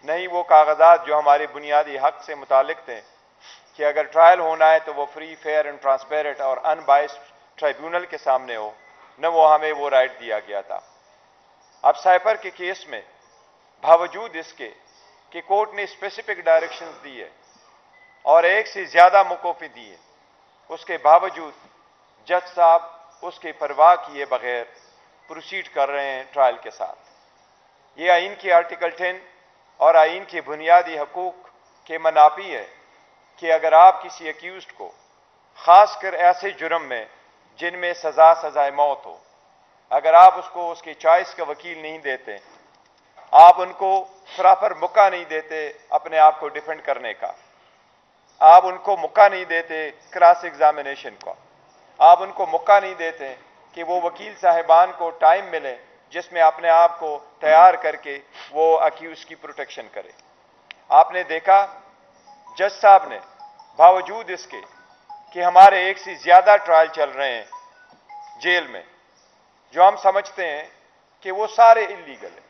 नहीं वो कागजात जो हमारे बुनियादी हक से मुतालिक थे कि अगर ट्रायल होना है तो वो फ्री, फेयर एंड ट्रांसपेरेंट और अनबायस्ड ट्राइब्यूनल के सामने हो, न वो हमें वो राइट दिया गया था। अब साइपर के केस में बावजूद इसके कि कोर्ट ने स्पेसिफिक डायरेक्शंस दी है और एक से ज्यादा मौक़िफ़ दी है, उसके बावजूद जज साहब उसकी परवाह किए बगैर प्रोसीड कर रहे हैं ट्रायल के साथ। ये आइन के आर्टिकल 10 और आइन के बुनियादी हकूक के मनाफी है कि अगर आप किसी अक्यूज्ड को, खासकर ऐसे जुर्म में जिनमें सजाए मौत हो, अगर आप उसको उसकी चॉइस का वकील नहीं देते, आप उनको प्रॉपर मौका नहीं देते अपने आप को डिफेंड करने का, आप उनको मौका नहीं देते क्रॉस एग्जामिनेशन का, आप उनको मौका नहीं देते कि वो वकील साहिबान को टाइम मिले जिसमें अपने आप को तैयार करके वो अक्यूज की प्रोटेक्शन करे। आपने देखा जज साहब ने बावजूद इसके कि हमारे एक से ज्यादा ट्रायल चल रहे हैं जेल में, जो हम समझते हैं कि वो सारे इलीगल है,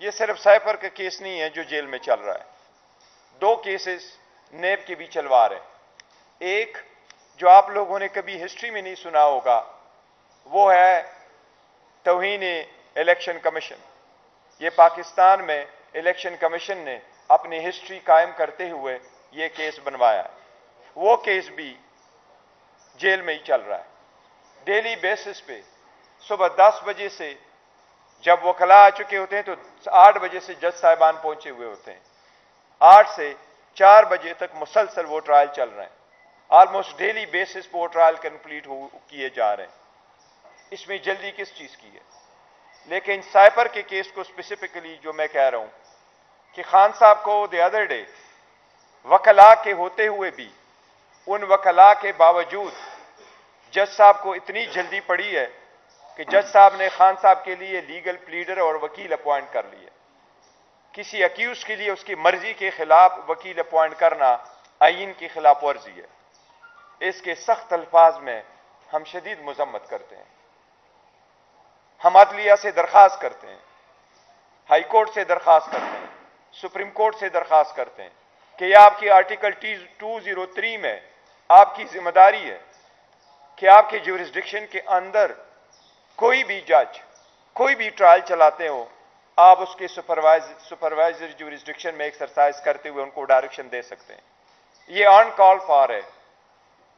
ये सिर्फ साइफर का केस नहीं है जो जेल में चल रहा है, 2 केसेस नेब के भी चलवा रहे हैं। एक जो आप लोगों ने कभी हिस्ट्री में नहीं सुना होगा वो है तौहीन इलेक्शन कमीशन। ये पाकिस्तान में इलेक्शन कमीशन ने अपनी हिस्ट्री कायम करते हुए ये केस बनवाया है, वो केस भी जेल में ही चल रहा है। डेली बेसिस पे सुबह 10 बजे से जब वकला आ चुके होते हैं तो 8 बजे से जज साहिबान पहुंचे हुए होते हैं, 8 से 4 बजे तक मुसलसल वो ट्रायल चल रहे हैं। ऑलमोस्ट डेली बेसिस पर वो ट्रायल कंप्लीट किए जा रहे हैं। इसमें जल्दी किस चीज की है? लेकिन साइपर के केस को स्पेसिफिकली जो मैं कह रहा हूं कि खान साहब को द अदर डे वकला के होते हुए भी, उन वकला के बावजूद जज साहब को इतनी जल्दी पड़ी है कि जज साहब ने खान साहब के लिए लीगल प्लीडर और वकील अपॉइंट कर लिए। किसी अक्यूज के लिए उसकी मर्जी के खिलाफ वकील अपॉइंट करना आइन की खिलाफ वर्जी है। इसके सख्त अल्फाज में हम शदीद मजम्मत करते हैं। हम अदलिया से दरख्वास्त करते हैं, हाई कोर्ट से दरख्वास्त करते हैं, सुप्रीम कोर्ट से दरख्वास्त करते हैं कि यह आपकी आर्टिकल 203 में आपकी जिम्मेदारी है कि आपके ज्यूरिसडिक्शन के अंदर कोई भी जज कोई भी ट्रायल चलाते हो, आप उसके सुपरवाइजर ज्यूरिसडिक्शन में एक्सरसाइज करते हुए उनको डायरेक्शन दे सकते हैं। ये ऑन कॉल फॉर है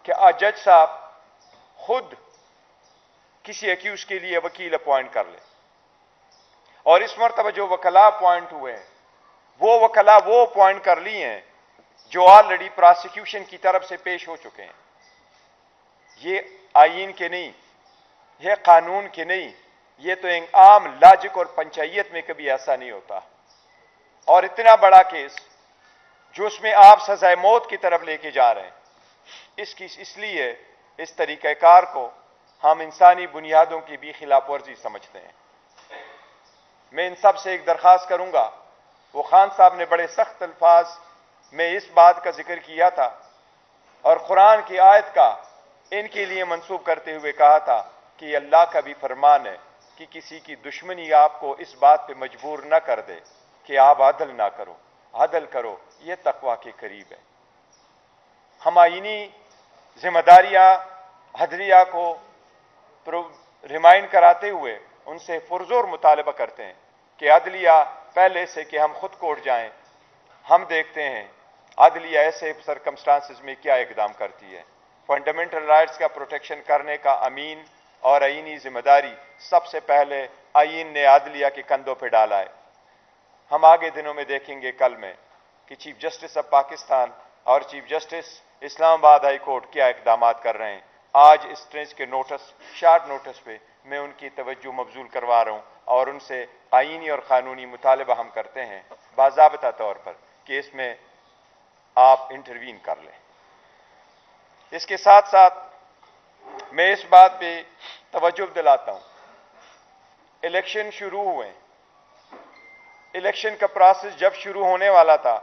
कि जज साहब खुद किसी अक्यूज के लिए वकील अपॉइंट कर ले। और इस मरतबा जो वकला अपॉइंट हुए हैं वो वकला वो अपॉइंट कर लिए हैं जो ऑलरेडी प्रोसिक्यूशन की तरफ से पेश हो चुके हैं। ये आईन के नहीं, ये कानून के नहीं, ये तो एक आम लॉजिक और पंचायत में कभी ऐसा नहीं होता। और इतना बड़ा केस जो उसमें आप सजाए मौत की तरफ लेके जा रहे हैं, इसलिए इस तरीक़ाकार को हम इंसानी बुनियादों की भी खिलाफ वर्जी समझते हैं। मैं इन सब से एक दरख्वास्त करूंगा, वो खान साहब ने बड़े सख्त अल्फाज में इस बात का जिक्र किया था और कुरान की आयत का इनके लिए मंसूब करते हुए कहा था कि अल्लाह का भी फरमान है कि किसी की दुश्मनी आपको इस बात पे मजबूर न कर दे कि आप अदल ना करो, अदल करो, यह तकवा के करीब है। हम आईनी जिम्मेदारियां अदलिया को रिमाइंड कराते हुए उनसे पुरजोर मुतालबा करते हैं कि अदलिया पहले से कि हम खुद कोर्ट जाएं, हम देखते हैं अदलिया ऐसे सरकमस्टांसिस में क्या इकदाम करती है। फंडामेंटल राइट्स का प्रोटेक्शन करने का अमीन और आईनी जिम्मेदारी सबसे पहले आइन ने अदलिया के कंधों पर डाला है। हम आगे दिनों में देखेंगे कल में कि चीफ जस्टिस ऑफ पाकिस्तान और chief justice Islamabad high court क्या इकदाम कर रहे हैं। आज इस ट्रेंच के शॉर्ट नोटिस पे मैं उनकी तवज्जो मबजूल करवा रहा हूं और उनसे आईनी और कानूनी मुतालबा हम करते हैं बाज़ाब्ता तौर पर कि इसमें आप इंटरवीन कर लें। इसके साथ साथ मैं इस बात पे तवज्जो दिलाता हूं, इलेक्शन शुरू हुए, इलेक्शन का प्रोसेस जब शुरू होने वाला था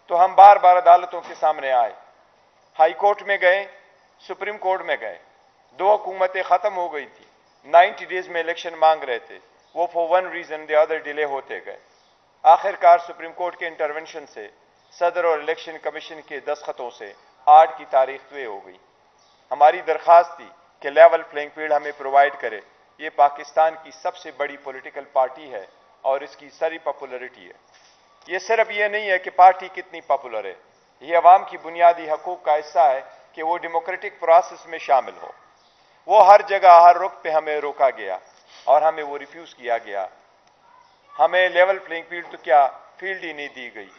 तो हम बार बार अदालतों के सामने आए, हाई कोर्ट में गए, सुप्रीम कोर्ट में गए, 2 हुकूमतें खत्म हो गई थी, 90 डेज में इलेक्शन मांग रहे थे, वो for one reason the other delay होते गए। आखिरकार सुप्रीम कोर्ट के इंटरवेंशन से सदर और इलेक्शन कमीशन के दस्तखतों से 8 की तारीख तय हो गई। हमारी दरख्वास्त थी कि लेवल प्लेइंग फील्ड हमें प्रोवाइड करे। ये पाकिस्तान की सबसे बड़ी पॉलिटिकल पार्टी है और इसकी सारी पॉपुलरिटी है। ये सिर्फ ये नहीं है कि पार्टी कितनी पॉपुलर है, ये अवाम की बुनियादी हकूक का हिस्सा है कि वो डेमोक्रेटिक प्रोसेस में शामिल हो। वो हर जगह हर रुख पे हमें रोका गया और हमें वो रिफ्यूज किया गया। हमें लेवल प्लेइंग फील्ड तो क्या फील्ड ही नहीं दी गई,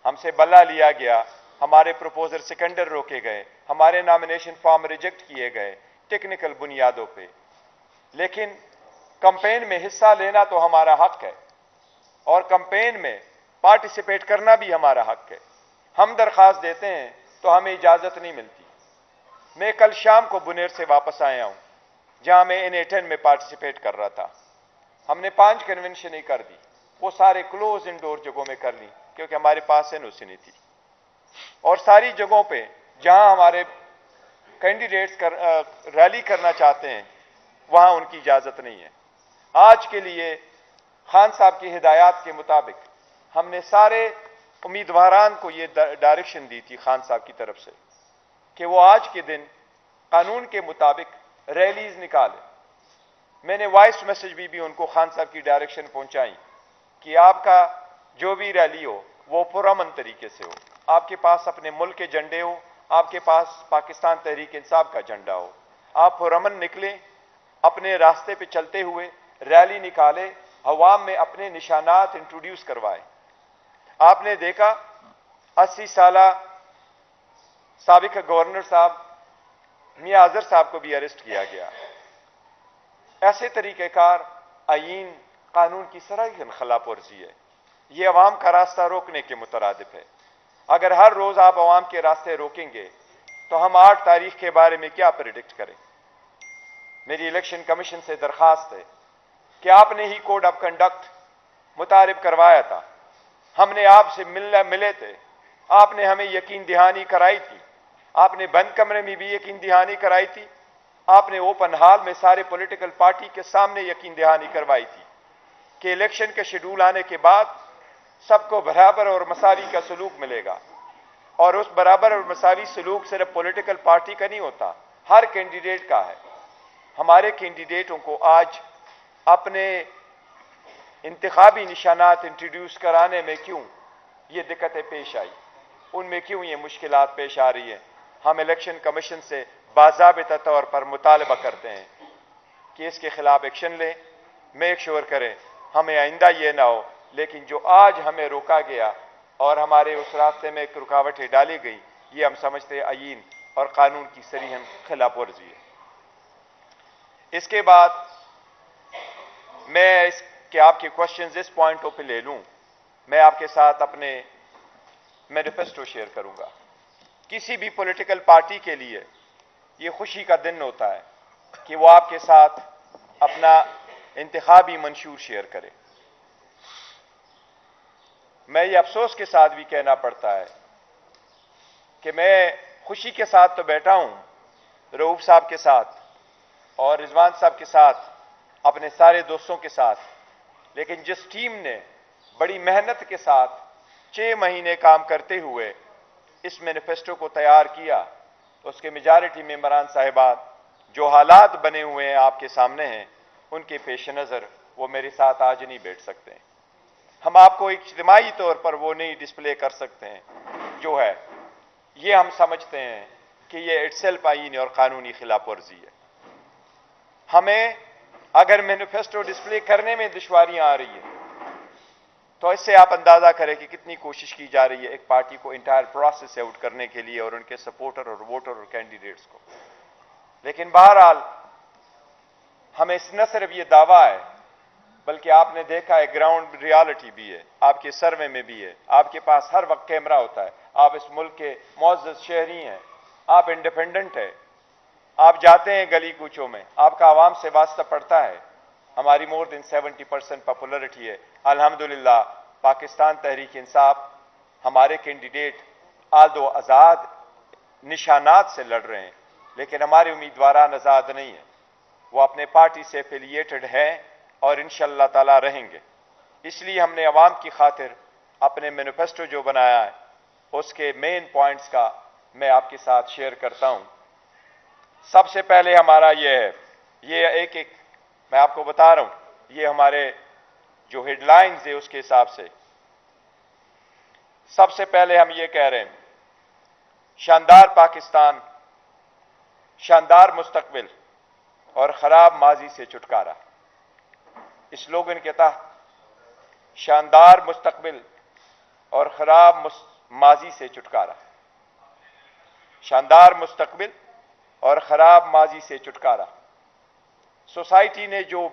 हमसे बल्ला लिया गया, हमारे प्रपोजल सेकेंडर रोके गए, हमारे नॉमिनेशन फॉर्म रिजेक्ट किए गए टेक्निकल बुनियादों पे। लेकिन कैंपेन में हिस्सा लेना तो हमारा हक है और कैंपेन में पार्टिसिपेट करना भी हमारा हक है। हम दरख्वास्त देते हैं तो हमें इजाजत नहीं मिलती। मैं कल शाम को बुनेर से वापस आया हूं जहां मैं N18 में पार्टिसिपेट कर रहा था। हमने 5 कन्वेंशन ही कर दी, वो सारे क्लोज इंडोर जगहों में कर ली क्योंकि हमारे पास एनओसी नहीं थी। और सारी जगहों पे जहां हमारे कैंडिडेट्स रैली करना चाहते हैं वहां उनकी इजाजत नहीं है। आज के लिए खान साहब की हिदायत के मुताबिक हमने सारे उम्मीदवारान को ये डायरेक्शन दी थी खान साहब की तरफ से कि वो आज के दिन कानून के मुताबिक रैलीज निकालें। मैंने वॉइस मैसेज भी उनको खान साहब की डायरेक्शन पहुंचाई कि आपका जो भी रैली हो वो पुरअमन तरीके से हो, आपके पास अपने मुल्क के झंडे हो, आपके पास पाकिस्तान तहरीक इंसाफ का झंडा हो, आप पुरअमन निकलें, अपने रास्ते पे चलते हुए रैली निकाले, अवाम में अपने निशानात इंट्रोड्यूस करवाए। आपने देखा 80 साला साबिक गवर्नर साहब मियां अजहर साहब को भी अरेस्ट किया गया। ऐसे तरीकेकार आईन कानून की सराहन खिलाफ वर्जी है। ये अवाम का रास्ता रोकने के मुतरादिफ है। अगर हर रोज आप अवाम के रास्ते रोकेंगे तो हम 8 तारीख के बारे में क्या प्रेडिक्ट करें। मेरी इलेक्शन कमीशन से दरखास्त है कि आपने ही कोड ऑफ कंडक्ट मुतारिफ करवाया था, हमने आपसे मिले थे, आपने हमें यकीन दहानी कराई थी, आपने बंद कमरे में भी यकीन दहानी कराई थी, आपने ओपन हॉल में सारे पॉलिटिकल पार्टी के सामने यकीन दहानी करवाई थी कि इलेक्शन के शेड्यूल आने के बाद सबको बराबर और मसावी का सलूक मिलेगा। और उस बराबर और मसावी सलूक सिर्फ पॉलिटिकल पार्टी का नहीं होता, हर कैंडिडेट का है। हमारे कैंडिडेटों को आज अपने इंतखाबी निशानात इंट्रोड्यूस कराने में क्यों ये दिक्कतें पेश आई, उनमें क्यों ये मुश्किलात पेश आ रही है। हम इलेक्शन कमीशन से बाज़ाबिता तौर पर मुतालबा करते हैं कि इसके खिलाफ एक्शन लें, मेक श्योर करें हमें आइंदा ये ना हो। लेकिन जो आज हमें रोका गया और हमारे उस रास्ते में एक रुकावटें डाली गई, ये हम समझते हैं आईन और कानून की सरीहन खिलाफ वर्जी है। इसके बाद मैं इसके आपके क्वेश्चंस इस पॉइंटों पे ले लूं, मैं आपके साथ अपने मैनिफेस्टो शेयर करूंगा। किसी भी पॉलिटिकल पार्टी के लिए ये खुशी का दिन होता है कि वो आपके साथ अपना इंतखाबी मंशूर शेयर करे। मैं ये अफसोस के साथ भी कहना पड़ता है कि मैं खुशी के साथ तो बैठा हूं रऊफ साहब के साथ और रिजवान साहब के साथ, अपने सारे दोस्तों के साथ, लेकिन जिस टीम ने बड़ी मेहनत के साथ 6 महीने काम करते हुए इस मैनिफेस्टो को तैयार किया, उसके मेजॉरिटी मेंबरान साहिबान जो हालात बने हुए हैं आपके सामने हैं, उनके पेश नज़र वो मेरे साथ आज नहीं बैठ सकते हैं। हम आपको इज्तिमाई तौर पर वो नहीं डिस्प्ले कर सकते हैं जो है, ये हम समझते हैं कि ये इटसेल्फ आईनी और कानूनी खिलाफ वर्जी है। हमें अगर मैनिफेस्टो डिस्प्ले करने में दुश्वारियां आ रही है तो इससे आप अंदाजा करें कि कितनी कोशिश की जा रही है एक पार्टी को इंटायर प्रोसेस से आउट करने के लिए और उनके सपोर्टर और वोटर और कैंडिडेट्स को। लेकिन बहरहाल हमें न सिर्फ ये दावा है बल्कि आपने देखा है ग्राउंड रियलिटी भी है, आपके सर्वे में भी है, आपके पास हर वक्त कैमरा होता है, आप इस मुल्क के मुअज़्ज़ज़ शहरी हैं, आप इंडिपेंडेंट है, आप जाते हैं गली कूचों में, आपका आवाम से वास्ता पड़ता है। हमारी मोर देन 70% पॉपुलरिटी है। अल्हम्दुलिल्लाह पाकिस्तान तहरीक इंसाफ हमारे कैंडिडेट आदो आज़ाद निशानात से लड़ रहे हैं, लेकिन हमारे उम्मीदवारान आज़ाद नहीं है, वो अपने पार्टी से एफिलिएटेड हैं और इंशाअल्लाह ताला रहेंगे। इसलिए हमने अवाम की खातिर अपने मैनिफेस्टो जो बनाया है उसके मेन पॉइंट्स का मैं आपके साथ शेयर करता हूं। सबसे पहले हमारा ये है, ये एक एक मैं आपको बता रहा हूं, ये हमारे जो हेडलाइंस है उसके हिसाब से सबसे पहले हम ये कह रहे हैं, शानदार पाकिस्तान, शानदार मुस्तकबिल और खराब माजी से छुटकारा। इस स्लोगन के तहत शानदार मुस्तकबिल और खराब माजी से छुटकारा, शानदार मुस्तकबिल और खराब माजी से छुटकारा। सोसाइटी ने जो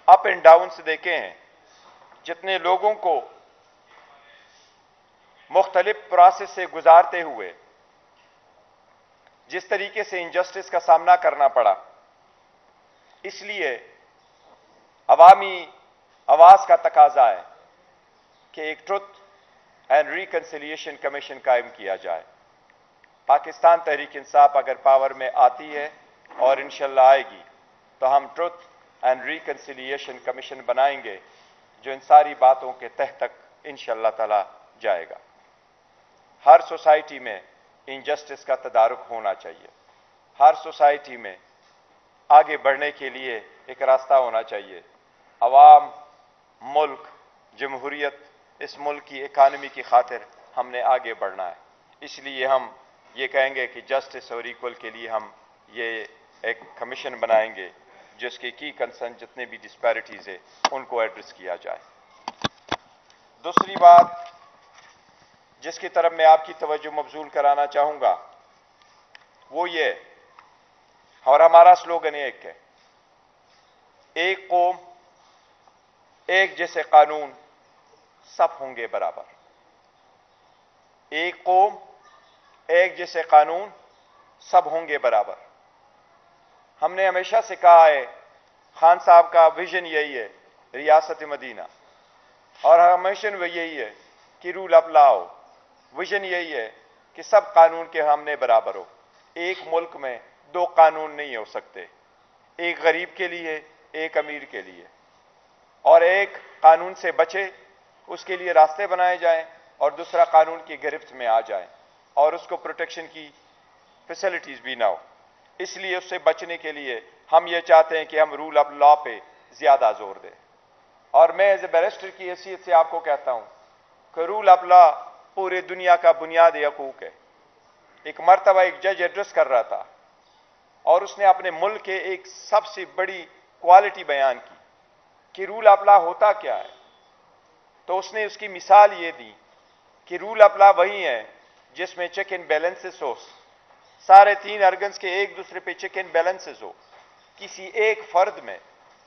अप एंड डाउन्स देखे हैं, जितने लोगों को मुख्तलिफ प्रोसेस से गुजारते हुए जिस तरीके से इनजस्टिस का सामना करना पड़ा, इसलिए अवामी आवाज का तकाजा है कि एक ट्रुथ एंड रिकंसिलिएशन कमीशन कायम किया जाए। पाकिस्तान तहरीक इंसाफ अगर पावर में आती है और इंशाल्लाह आएगी तो हम ट्रुथ एंड रिकंसिलिएशन कमीशन बनाएंगे जो इन सारी बातों के तह तक इंशाल्लाह ताला जाएगा। हर सोसाइटी में इनजस्टिस का तदारुक होना चाहिए। हर सोसाइटी में आगे बढ़ने के लिए एक रास्ता होना चाहिए। अवाम, मुल्क, जमहूरियत, इस मुल्क की इकानमी की खातिर हमने आगे बढ़ना है। इसलिए हम ये कहेंगे कि जस्टिस और इक्वल के लिए हम ये एक कमीशन बनाएंगे जिसके की कंसर्न जितने भी डिस्पैरिटीज है उनको एड्रेस किया जाए। दूसरी बात जिसकी तरफ मैं आपकी तवज्जो मबजूल कराना चाहूंगा वो ये, और हमारा स्लोगन एक है, एक कौम, एक जैसे कानून, सब होंगे बराबर। एक कौम, एक जैसे कानून, सब होंगे बराबर। हमने हमेशा से कहा है, खान साहब का विजन यही है रियासत मदीना, और हमेशा यही है कि रूल ऑफ लॉ हो। विजन यही है कि सब कानून के सामने बराबर हो। एक मुल्क में दो कानून नहीं हो सकते, एक गरीब के लिए, एक अमीर के लिए, और एक कानून से बचे उसके लिए रास्ते बनाए जाएं और दूसरा कानून की गिरफ्त में आ जाए और उसको प्रोटेक्शन की फैसिलिटीज भी ना हो। इसलिए उससे बचने के लिए हम ये चाहते हैं कि हम रूल ऑफ लॉ पे ज्यादा जोर दें। और मैं एज ए बैरिस्टर की हैसियत से आपको कहता हूं कि रूल ऑफ लॉ पूरे दुनिया का बुनियादी हकूक है। एक मर्तबा एक जज एड्रेस कर रहा था और उसने अपने मुल्क के एक सबसे बड़ी क्वालिटी बयान की कि रूल ऑफ लॉ होता क्या है। तो उसने उसकी मिसाल ये दी कि रूल ऑफ लॉ वही है जिसमें चेक एंड बैलेंसेस हो, सारे तीन अर्गन्स के एक दूसरे पे चेक एंड बैलेंसेस हो, किसी एक फर्द में,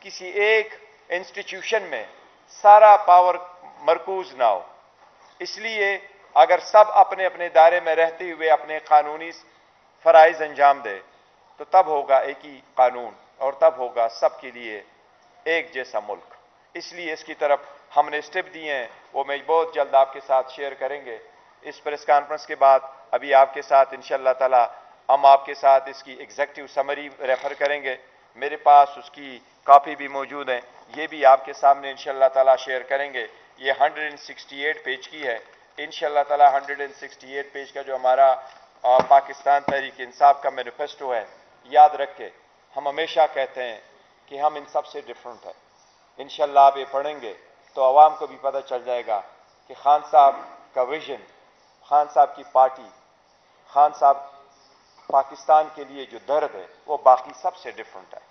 किसी एक इंस्टीट्यूशन में सारा पावर मरकूज ना हो। इसलिए अगर सब अपने अपने दायरे में रहते हुए अपने कानूनी फराइज अंजाम दे तो तब होगा एक ही कानून और तब होगा सबके लिए एक जैसा मुल्क। इसलिए इसकी तरफ हमने स्टेप दिए हैं, वो मैं बहुत जल्द आपके साथ शेयर करेंगे। इस प्रेस कॉन्फ्रेंस के बाद अभी आपके साथ इंशाअल्लाह ताला हम आपके साथ इसकी एग्जीक्यूटिव समरी रेफर करेंगे। मेरे पास उसकी कॉपी भी मौजूद है, ये भी आपके सामने इंशाअल्लाह ताला शेयर करेंगे। ये 168 पेज की है। इंशाअल्लाह ताला 168 पेज का जो हमारा पाकिस्तान तहरीक इंसाफ का मैनिफेस्टो है, याद रखे हम हमेशा कहते हैं कि हम इन सब से डिफरेंट है। इंशाअल्लाह आप ये पढ़ेंगे तो आवाम को भी पता चल जाएगा कि खान साहब का विजन, खान साहब की पार्टी, खान साहब पाकिस्तान के लिए जो दर्द है वो बाकी सबसे डिफरेंट है।